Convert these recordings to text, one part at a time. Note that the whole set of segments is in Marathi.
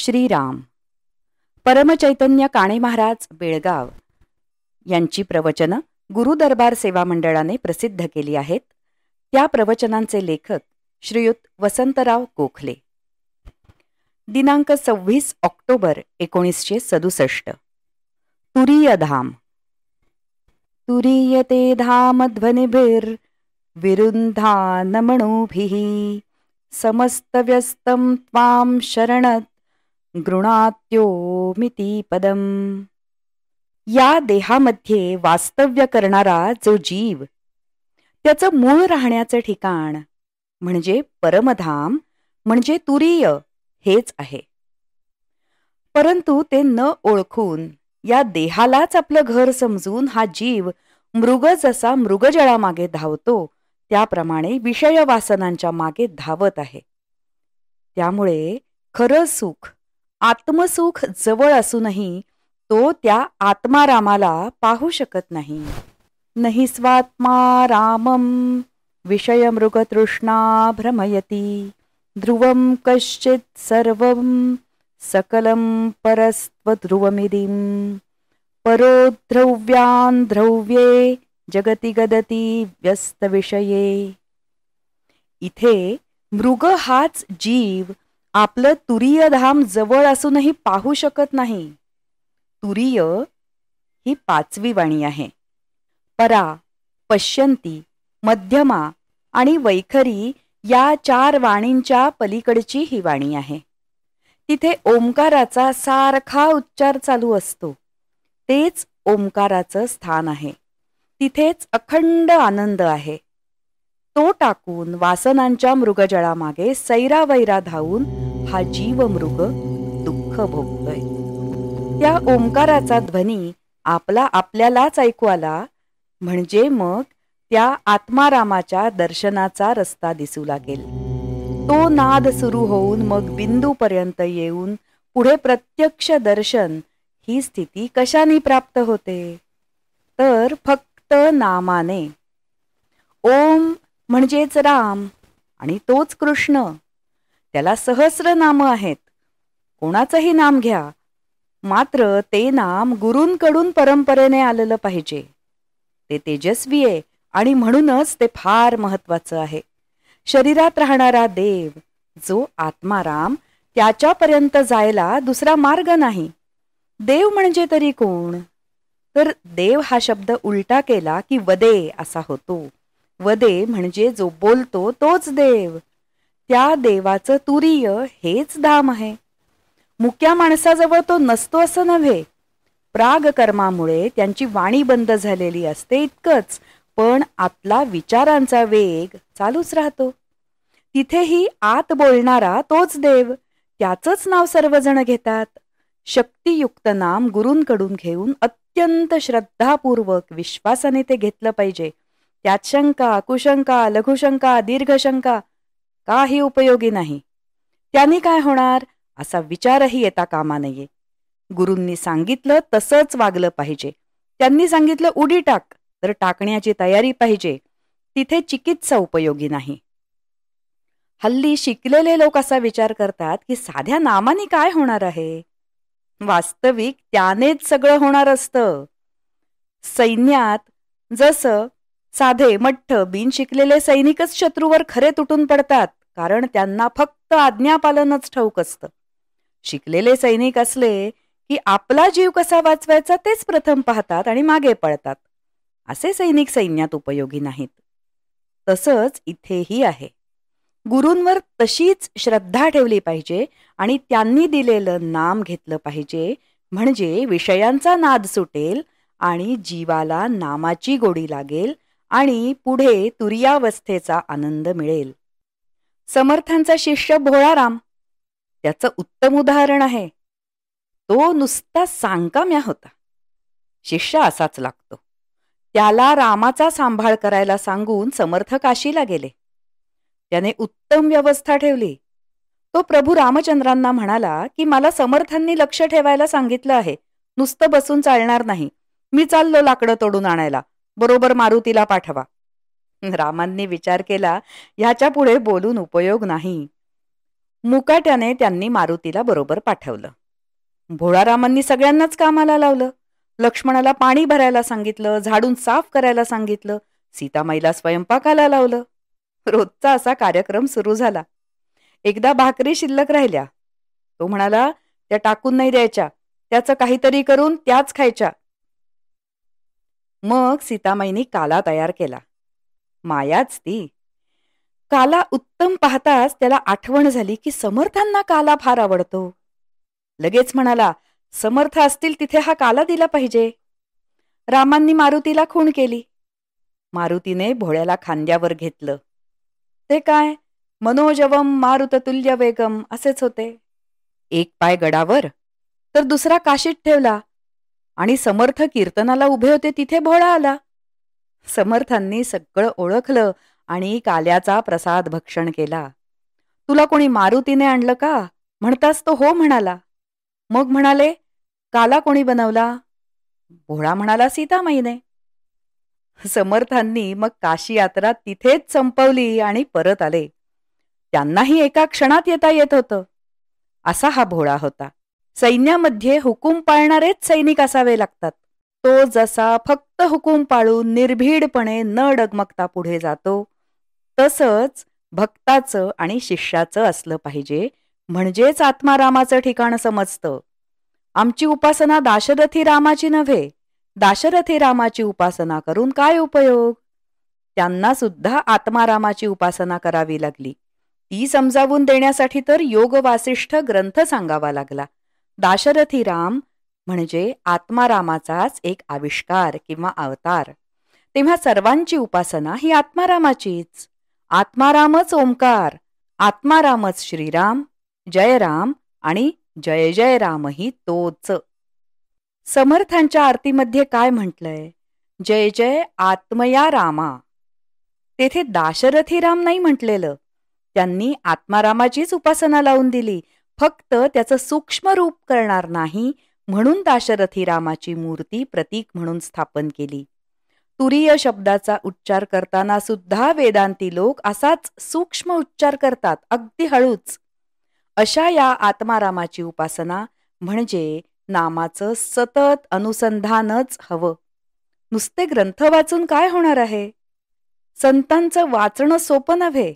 श्रीराम. परमचैतन्य काणे महाराज बेळगाव यांची प्रवचनं गुरुदरबार सेवा मंडळाने प्रसिद्ध केली आहेत. त्या प्रवचनांचे लेखक श्रीयुत वसंतराव गोखले. दिनांक 26 ऑक्टोबर 1967. तुरीयधाम. तुरीयते धाम ध्वनिभिर् विरुन्धानमणुभिः समस्तव्यस्तं त्वां शरणत् गृणात्योमिति पदम. या देहामध्ये वास्तव्य करणारा जो जीव, त्याचं मूळ राहण्याचं ठिकाण म्हणजे परमधाम म्हणजे तुरीय हेच आहे. परंतु ते न ओळखून या देहालाच आपलं घर समजून हा जीव मृग जसा मृगजळामागे धावतो त्याप्रमाणे विषय वासनांच्या मागे धावत आहे. त्यामुळे खरं सुख, आत्मसुख जवळ असूनही तो त्या आत्मारामाला पाहू शकत नाही. नहि स्वात्मा रामं विषयमृगतृष्णा भ्रमयति ध्रुवं कश्चित् सर्वं सकलं परस्त्वध्रुवमिदिं परो ध्रुव्यान् ध्रुव्ये जगति गदति व्यस्तविषये. इथे मृग हाच जीव आपलं तुरीयधाम जवळ असूनही पाहू शकत नाही. तुरीय ही 5वी वाणी आहे. परा, पश्यंती, मध्यमा आणि वैखरी या 4 वाणींच्या पलीकडची ही वाणी आहे. तिथे ओंकाराचा सारखा उच्चार चालू असतो. तेच ओंकाराचं स्थान आहे. तिथेच अखंड आनंद आहे. तो टाकून वासनांच्या मृगजळामागे सैरावैरा धावून हा जीव मृग दुःख भोगतोय. त्या ओंकाराचा ध्वनी आपल्यालाच ऐकू आला म्हणजे मग त्या आत्मारामाच्या दर्शनाचा रस्ता दिसू लागेल. तो नाद सुरू होऊन मग बिंदूपर्यंत येऊन पुढे प्रत्यक्ष दर्शन ही स्थिती कशाने प्राप्त होते? तर फक्त नामाने. ओम म्हणजेच राम आणि तोच कृष्ण. त्याला सहस्र नाम आहेत. कोणाचंही नाम घ्या, मात्र ते नाम गुरूंकडून परंपरेने आलेलं पाहिजे. ते तेजस्वी आहे आणि म्हणूनच ते फार महत्वाचं आहे. शरीरात राहणारा देव जो आत्माराम, त्याच्यापर्यंत जायला दुसरा मार्ग नाही. देव म्हणजे तरी कोण? तर देव हा शब्द उलटा केला की वदे असा होतो. वदे म्हणजे जो बोलतो तोच देव. त्या देवाचं तुरीय हेच धाम आहे. मुक्या माणसाजवळ तो नसतो असं नव्हे. प्रागकर्मामुळे त्यांची वाणी बंद झालेली असते इतकंच, पण आतला विचारांचा वेग चालूच राहतो. तिथेही आत बोलणारा तोच देव, त्याचंच नाव सर्वजण घेतात. शक्तियुक्त नाम गुरूंकडून घेऊन अत्यंत श्रद्धापूर्वक विश्वासाने ते घेतलं पाहिजे. त्यात शंका, कुशंका, लघुशंका, दीर्घशंका काही उपयोगी नाही. त्यांनी काय होणार असा विचारही येता कामा नये. गुरूंनी सांगितलं तसंच वागलं पाहिजे. त्यांनी सांगितलं उडी टाक, तर टाकण्याची तयारी पाहिजे. तिथे चिकित्सा उपयोगी नाही. हल्ली शिकलेले लोक असा विचार करतात की साध्या नामाने काय होणार आहे. वास्तविक त्यानेच सगळं होणार असतं. सैन्यात जसं साधे मठ्ठ बिन शिकलेले सैनिकच शत्रूवर खरे तुटून पडतात, कारण त्यांना फक्त आज्ञापालनच ठाऊक असतं. शिकलेले सैनिक असले की आपला जीव कसा वाचवायचा तेच प्रथम पाहतात आणि मागे पळतात. असे सैनिक सैन्यात उपयोगी नाहीत. तसंच इथेही आहे. गुरूंवर तशीच श्रद्धा ठेवली पाहिजे आणि त्यांनी दिलेलं नाम घेतलं पाहिजे, म्हणजे विषयांचा नाद सुटेल आणि जीवाला नामाची गोडी लागेल आणि पुढे तुरीयावस्थेचा आनंद मिळेल. समर्थांचा शिष्य भोळाराम त्याचं उत्तम उदाहरण आहे. तो नुसता सांकाम्या होता. शिष्य असाच लागतो. त्याला रामाचा सांभाळ करायला सांगून समर्थ काशीला गेले. त्याने उत्तम व्यवस्था ठेवली. तो प्रभू रामचंद्रांना म्हणाला की मला समर्थांनी लक्ष ठेवायला सांगितलं आहे, नुसतं बसून चालणार नाही. मी चाललो लाकडं तोडून आणायला, बरोबर मारुतीला पाठवा. रामांनी विचार केला, ह्याच्या पुढे बोलून उपयोग नाही. मुकाट्याने त्यांनी मारुतीला बरोबर पाठवलं. भोळारामांनी सगळ्यांनाच कामाला लावलं. लक्ष्मणाला पाणी भरायला सांगितलं, झाडून साफ करायला सांगितलं, सीतामाईला स्वयंपाकाला लावलं. रोजचा असा कार्यक्रम सुरू झाला. एकदा भाकरी शिल्लक राहिल्या. तो म्हणाला, त्या टाकून नाही द्यायच्या, त्याचं काहीतरी करून त्याच खायच्या. मग सीतामाईनी काला तयार केला. मायाच ती. काला उत्तम पाहताच त्याला आठवण झाली की समर्थांना काला फार आवडतो. लगेच म्हणाला, समर्थ असतील तिथे हा काला दिला पाहिजे. रामांनी मारुतीला खूण केली. मारुतीने भोळ्याला खांद्यावर घेतलं. ते काय, मनोजवम मारुततुल्य वेगम असेच होते. एक पाय गडावर तर दुसरा काशीत ठेवला आणि समर्थ कीर्तनाला उभे होते तिथे भोळा आला. समर्थांनी सगळं ओळखलं आणि काल्याचा प्रसाद भक्षण केला. तुला कोणी मारुतीने आणलं का म्हणतास तो हो म्हणाला. मग म्हणाले, काला कोणी बनवला? भोळा म्हणाला, सीतामाईने. समर्थांनी मग काशी यात्रा तिथेच संपवली आणि परत आले. त्यांनाही एका क्षणात येता येत होतं. असा हा भोळा होता. सैन्यामध्ये हुकूम पाळणारेच सैनिक असावे लागतात. तो जसा फक्त हुकूम पाळून निर्भीडपणे न डगमगता पुढे जातो, तसंच भक्ताचं आणि शिष्याचं असलं पाहिजे, म्हणजेच आत्मारामाचं ठिकाण समजतं. आमची उपासना दाशरथी रामाची नव्हे. दाशरथी रामाची उपासना करून काय उपयोग? त्यांना सुद्धा आत्मारामाची उपासना करावी लागली. ती समजावून देण्यासाठी तर योग वासिष्ठ ग्रंथ सांगावा लागला. दाशरथी राम म्हणजे आत्मारामाचाच एक आविष्कार किंवा अवतार. तेव्हा सर्वांची उपासना ही आत्मारामाचीच. आत्मारामच ओंकार, आत्मारामच श्रीराम, जय राम आणि जय जय रामही तोच. समर्थांच्या आरतीमध्ये काय म्हटलंय? जय जय आत्मया रामा. तेथे दाशरथी राम नाही म्हटलेलं. त्यांनी आत्मारामाचीच उपासना लावून दिली. फक्त त्याचं सूक्ष्म रूप करणार नाही म्हणून दाशरथी रामाची मूर्ती प्रतीक म्हणून स्थापन केली. तुरीय शब्दाचा उच्चार करताना सुद्धा वेदांती लोक असाच सूक्ष्म उच्चार करतात, अगदी हळूच. अशा या आत्मारामाची उपासना म्हणजे नामाचं सतत अनुसंधानच हवं. नुसते ग्रंथ वाचून काय होणार आहे? संतांचं वाचणं सोपं नव्हे.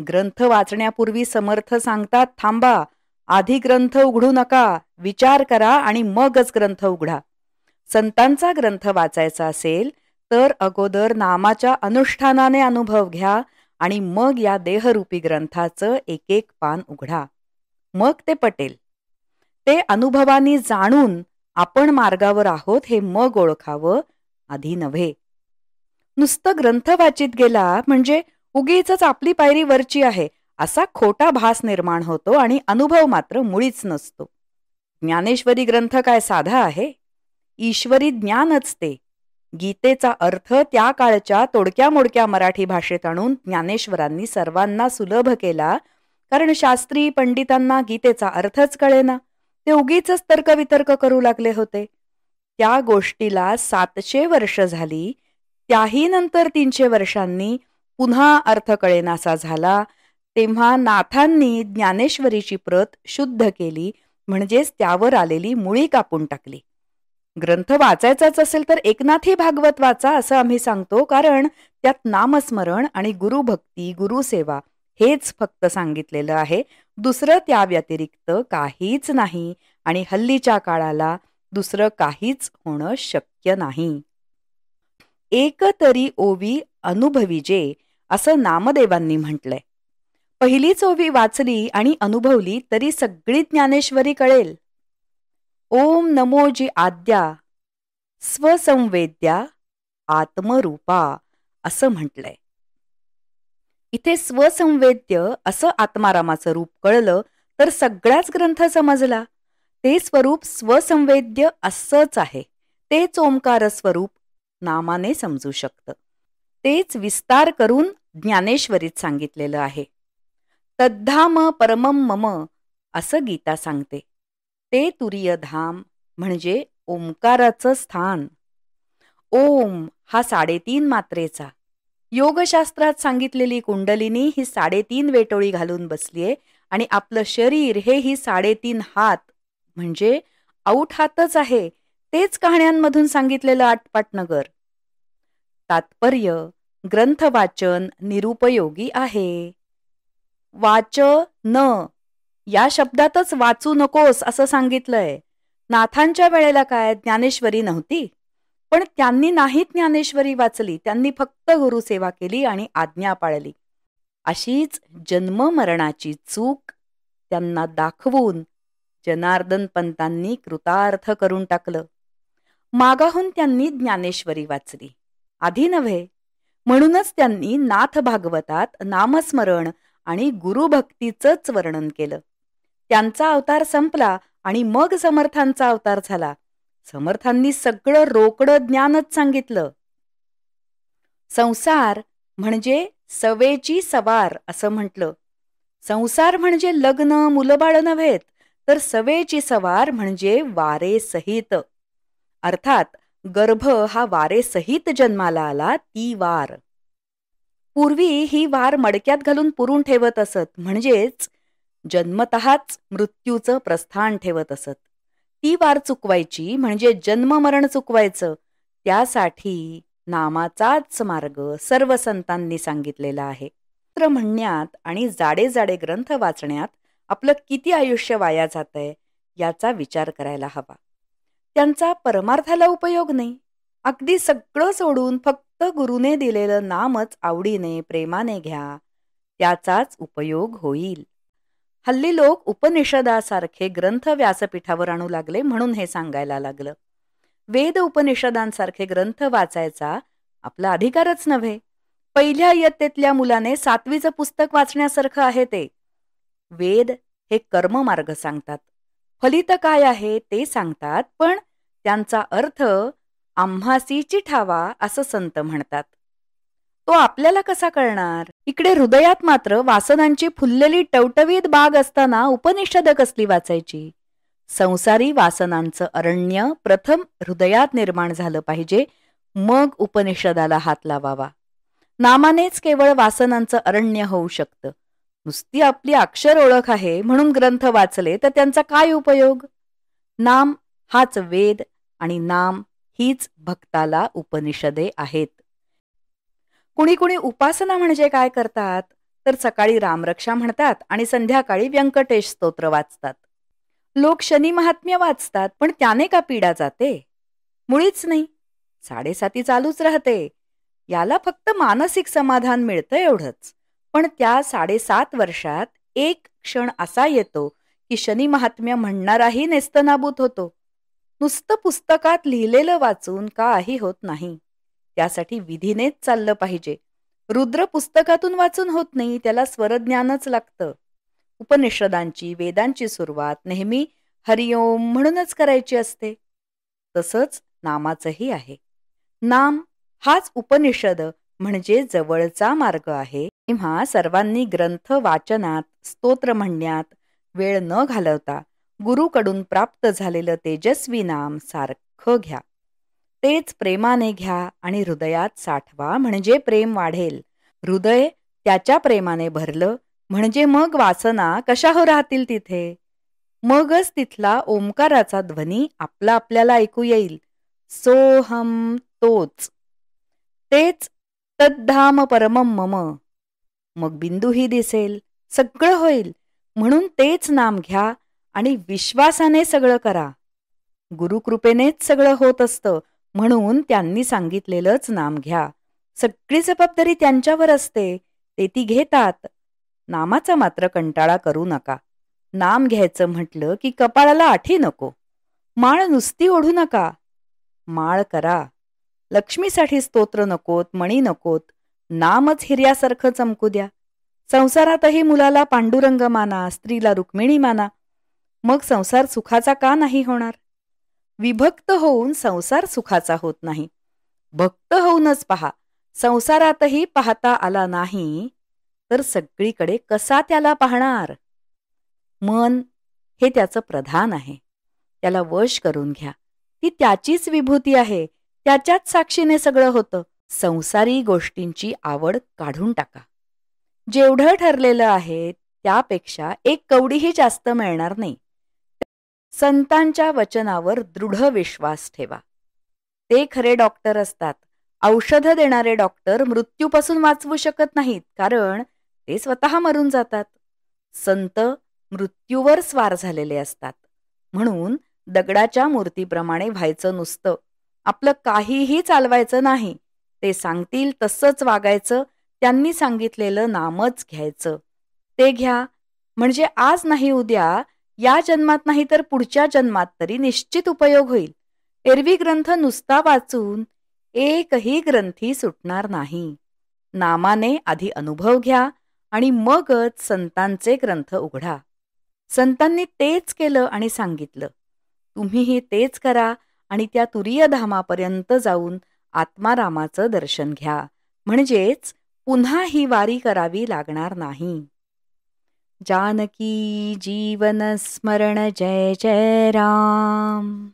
ग्रंथ वाचण्यापूर्वी समर्थ सांगतात, थांबा, आधी ग्रंथ उघडू नका, विचार करा आणि मगच ग्रंथ उघडा. संतांचा ग्रंथ वाचायचा असेल तर अगोदर नामाच्या अनुष्ठानाने अनुभव घ्या आणि मग या देहरूपी ग्रंथाचं एक एक पान उघडा. मग ते पटेल. ते अनुभवानी जाणून आपण मार्गावर आहोत हे मग ओळखावं, आधी नव्हे. नुसतं ग्रंथ वाचित गेला म्हणजे उगीचच आपली पायरी वरची आहे असा खोटा भास निर्माण होतो आणि अनुभव मात्र मुळीच नसतो. ज्ञानेश्वरी ग्रंथ काय साधा आहे? ईश्वरी ज्ञानच ते. गीतेचा अर्थ त्या काळच्या तोडक्या मोडक्या मराठी भाषेत आणून ज्ञानेश्वरांनी सर्वांना सुलभ केला, कारण शास्त्री पंडितांना गीतेचा अर्थच कळेना. ते उगीचच तर्कवितर्क करू लागले होते. त्या गोष्टीला 700 वर्ष झाली. त्याही नंतर 300 वर्षांनी पुन्हा अर्थ कळेनासा झाला. तेव्हा नाथांनी ज्ञानेश्वरीची प्रत शुद्ध केली, म्हणजेच त्यावर आलेली मुळी कापून टाकली. ग्रंथ वाचायचाच असेल तर एकनाथी भागवत वाचा असं आम्ही सांगतो, कारण त्यात नामस्मरण आणि गुरुभक्ती, गुरुसेवा हेच फक्त सांगितलेलं आहे. दुसरं त्या व्यतिरिक्त काहीच नाही आणि हल्लीच्या काळाला दुसरं काहीच होणं शक्य नाही. एक तरी ओवी अनुभविजे असं नामदेवांनी म्हटलंय. पहिलीच ओवी वाचली आणि अनुभवली तरी सगळी ज्ञानेश्वरी कळेल. ओम नमोजी आद्या स्वसंवेद्या आत्मरूपा असं म्हटलंय. इथे स्वसंवेद्य असं आत्मारामाचं रूप कळलं तर सगळाच ग्रंथ समजला. ते स्वरूप स्वसंवेद्य असंच आहे. तेच ओंकार स्वरूप नामाने समजू शकतं. तेच विस्तार करून ज्ञानेश्वरीत सांगितलेलं आहे. तद्धाम परमम मम असं गीता सांगते. ते तुरीय धाम म्हणजे ओंकाराचं स्थान. ओम हा 3.5 मात्रेचा. योगशास्त्रात सांगितलेली कुंडलिनी ही 3.5 वेटोळी घालून बसलीये आणि आपलं शरीर हे ही 3.5 हात म्हणजे औट हातच आहे. तेच कहाण्यांमधून सांगितलेलं आटपाटनगर. तात्पर्य ग्रंथ वाचन निरुपयोगी आहे. वाच न या शब्दातच वाचू नकोस असं सांगितलंय. नाथांच्या वेळेला काय ज्ञानेश्वरी नव्हती, पण त्यांनी नाही ज्ञानेश्वरी वाचली, त्यांनी फक्त गुरुसेवा केली आणि आज्ञा पाळली. अशीच जन्ममरणाची चूक त्यांना दाखवून जनार्दन पंतांनी कृतार्थ करून टाकलं. मागाहून त्यांनी ज्ञानेश्वरी वाचली, आधी नव्हे. म्हणूनच त्यांनी नाथ भागवतात नामस्मरण आणि गुरुभक्तीचंच वर्णन केलं. त्यांचा अवतार संपला आणि मग समर्थांचा अवतार झाला. समर्थांनी सगळं रोकडं ज्ञानच सांगितलं. संसार म्हणजे सवेची सवार असं म्हटलं. संसार म्हणजे लग्न मुलबाळ नव्हेत, तर सवेची सवार म्हणजे वारेसहित. अर्थात गर्भ हा वारेसहित जन्माला आला ती वार. पूर्वी ही वार मडक्यात घालून पुरून ठेवत असत, म्हणजेच जन्मतःच मृत्यूचं प्रस्थान ठेवत असत. ती वार चुकवायची म्हणजे जन्ममरण चुकवायचं. त्यासाठी नामाचाच मार्ग सर्व संतांनी सांगितलेला आहे. मंत्र म्हणण्यात आणि जाडे जाडे ग्रंथ वाचण्यात आपलं किती आयुष्य वाया जातंय याचा विचार करायला हवा. त्यांचा परमार्थाला उपयोग नाही. अगदी सगळं सोडून फक्त गुरुने दिलेलं नामच आवडीने प्रेमाने घ्या, त्याचाच उपयोग होईल. हल्ली लोक उपनिषदासारखे ग्रंथ व्यासपीठावर आणू लागले म्हणून हे सांगायला लागलं. वेद उपनिषदांसारखे ग्रंथ वाचायचा आपला अधिकारच नव्हे. पहिल्या इयत्तेतल्या मुलाने 7वीचं पुस्तक वाचण्यासारखं आहे ते. वेद हे कर्ममार्ग सांगतात, फलित काय आहे ते सांगतात, पण त्यांचा अर्थ आम्हासीची ठावा असं संत म्हणतात. तो आपल्याला कसा कळणार? इकडे हृदयात मात्र वासनांची फुललेली टवटवीत बाग असताना उपनिषद कसली वाचायची? संसारी वासनांचं अरण्य प्रथम हृदयात निर्माण झालं पाहिजे, मग उपनिषदाला हात लावावा. नामानेच केवळ वासनांचं अरण्य होऊ शकतं. नुसती आपली अक्षर ओळख आहे म्हणून ग्रंथ वाचले तर त्यांचा काय उपयोग? नाम हाच वेद आणि नाम हीच भक्ताला उपनिषदे आहेत. कुणी कुणी उपासना म्हणजे काय करतात तर सकाळी रामरक्षा म्हणतात आणि संध्याकाळी व्यंकटेश स्तोत्र वाचतात. लोक शनी महात्म्य वाचतात, पण त्याने का पीडा जाते? मुळीच नाही. 7:30 चालूच राहते. याला फक्त मानसिक समाधान मिळतं एवढंच. पण त्या 7.5 वर्षात एक क्षण असा येतो की शनी महात्म्य म्हणणाराही नेस्तनाबूत होतो. नुसतं पुस्तकात लिहिलेलं वाचून काही होत नाही. त्यासाठी विधीनेच चाललं पाहिजे. रुद्र पुस्तकातून वाचून होत नाही, त्याला स्वरज्ञानच लागतं. उपनिषदांची वेदांची सुरुवात नेहमी हरिओम म्हणूनच करायची असते. तसंच नामाचंही आहे. नाम हाच उपनिषद म्हणजे जवळचा मार्ग आहे. तेव्हा सर्वांनी ग्रंथ वाचनात स्तोत्र म्हणण्यात वेळ न घालवता गुरुकडून प्राप्त झालेलं तेजस्वी नाम सारखं घ्या. तेच प्रेमाने घ्या आणि हृदयात साठवा, म्हणजे प्रेम वाढेल. हृदय त्याच्या प्रेमाने भरलं म्हणजे मग वासना कशा हो राहतील तिथे. मगच तिथला ओंकाराचा ध्वनी आपल्याला ऐकू येईल. सोहम तोच, तेच तद्धाम परमम मम. मग बिंदूही दिसेल, सगळं होईल. म्हणून तेच नाम घ्या आणि विश्वासाने सगळं करा. गुरुकृपेनेच सगळं होत असतं, म्हणून त्यांनी सांगितलेलंच नाम घ्या. सगळी जबाबदारी त्यांच्यावर असते, ते ती घेतात. नामाचा मात्र कंटाळा करू नका. नाम घ्यायचं म्हटलं की कपाळाला आठी नको. माळ नुसती ओढू नका, माळ करा. लक्ष्मीसाठी स्तोत्र नकोत, मणी नकोत, नामच हिऱ्यासारखं चमकू द्या. संसारातही मुलाला पांडुरंग माना, स्त्रीला रुक्मिणी माना. मग संसार सुखाचा का नाही होणार? विभक्त होऊन संसार सुखाचा होत नाही. भक्त होऊनच पहा. संसारातही पाहता आला नाही तर सगळीकडे कसा त्याला पाहणार? मन हे त्याचं प्रधान आहे. त्याला वश करून घ्या. ती त्याचीच विभूती आहे. त्याच्याच साक्षीने सगळं होतं. संसारी गोष्टींची आवड काढून टाका. जेवढं ठरलेलं आहे त्यापेक्षा एक कवडीही जास्त मिळणार नाही. संतांच्या वचनावर दृढ विश्वास ठेवा. ते खरे डॉक्टर असतात. औषधं देणारे डॉक्टर मृत्यूपासून वाचवू शकत नाहीत, कारण ते स्वतः मरून जातात. संत मृत्यूवर स्वार झालेले असतात. म्हणून दगडाच्या मूर्तीप्रमाणे व्हायचं नुसतं. आपलं काहीही चालवायचं नाही. ते सांगतील तसंच वागायचं. त्यांनी सांगितलेलं नामच घ्यायचं. ते घ्या म्हणजे आज नाही उद्या, या जन्मात नाही तर पुढच्या जन्मात तरी निश्चित उपयोग होईल. एरवी ग्रंथ नुसता वाचून एकही ग्रंथी सुटणार नाही. नामाने आधी अनुभव घ्या आणि मगच संतांचे ग्रंथ उघडा. संतांनी तेच केलं आणि सांगितलं. तुम्हीही तेच करा आणि त्या तुरीय धामापर्यंत जाऊन आत्मारामाचं दर्शन घ्या. म्हणजेच पुन्हा ही वारी करावी लागणार नाही. जानकी जीवन स्मरण जय जय राम.